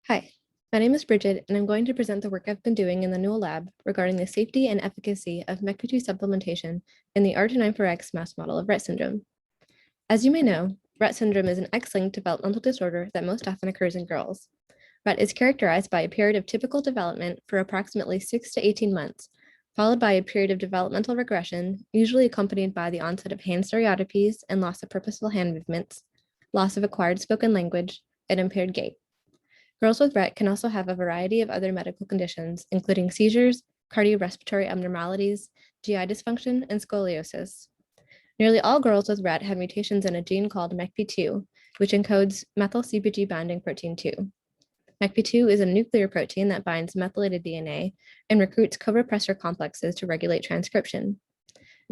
Hi, my name is Bridget, and I'm going to present the work I've been doing in the Newell lab regarding the safety and efficacy of MECP2 supplementation in the R294X mouse model of Rett syndrome. As you may know, Rett syndrome is an X-linked developmental disorder that most often occurs in girls. Rett is characterized by a period of typical development for approximately 6 to 18 months, followed by a period of developmental regression, usually accompanied by the onset of hand stereotypies and loss of purposeful hand movements, loss of acquired spoken language, and impaired gait. Girls with Rett can also have a variety of other medical conditions, including seizures, cardiorespiratory abnormalities, GI dysfunction, and scoliosis. Nearly all girls with Rett have mutations in a gene called MECP2, which encodes methyl CpG binding protein 2. MECP2 is a nuclear protein that binds methylated DNA and recruits co-repressor complexes to regulate transcription.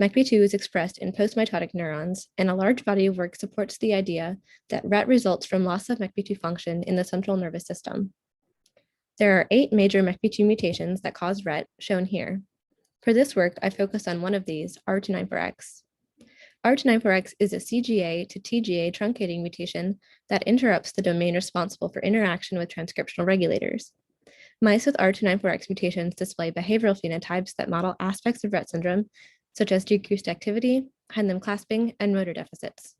MECP2 is expressed in postmitotic neurons, and a large body of work supports the idea that Rett results from loss of MECP2 function in the central nervous system. There are 8 major MECP2 mutations that cause Rett, shown here. For this work, I focused on one of these, R294X. R294X is a CGA to TGA truncating mutation that interrupts the domain responsible for interaction with transcriptional regulators. Mice with R294X mutations display behavioral phenotypes that model aspects of Rett syndrome, such as decreased activity, hind limb clasping, and motor deficits.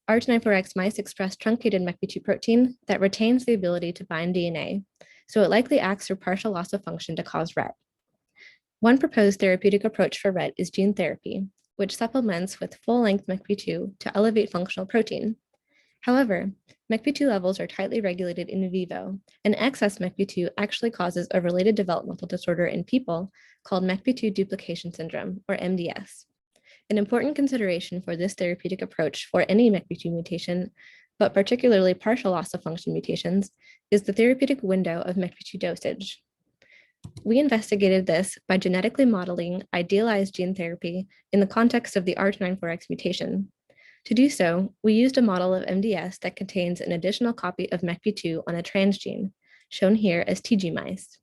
R294X mice express truncated MECP2 protein that retains the ability to bind DNA, so it likely acts through partial loss of function to cause Rett. One proposed therapeutic approach for Rett is gene therapy, which supplements with full-length MECP2 to elevate functional protein. However, MECP2 levels are tightly regulated in vivo, and excess MECP2 actually causes a related developmental disorder in people called MECP2 duplication syndrome, or MDS. An important consideration for this therapeutic approach for any MECP2 mutation, but particularly partial loss of function mutations, is the therapeutic window of MECP2 dosage. We investigated this by genetically modeling idealized gene therapy in the context of the R294X mutation. To do so, we used a model of MDS that contains an additional copy of MECP2 on a transgene, shown here as TG mice.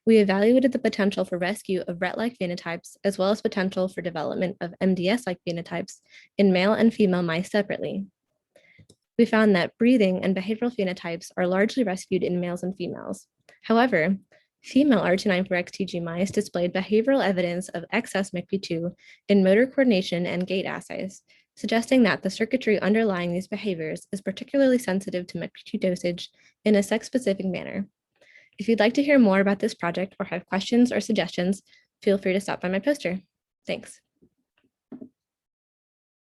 We evaluated the potential for rescue of Rett-like phenotypes, as well as potential for development of MDS-like phenotypes in male and female mice separately. We found that breathing and behavioral phenotypes are largely rescued in males and females. However, female R294X TG mice displayed behavioral evidence of excess MECP2 in motor coordination and gait assays, suggesting that the circuitry underlying these behaviors is particularly sensitive to MECP2 dosage in a sex-specific manner. If you'd like to hear more about this project or have questions or suggestions, feel free to stop by my poster. Thanks.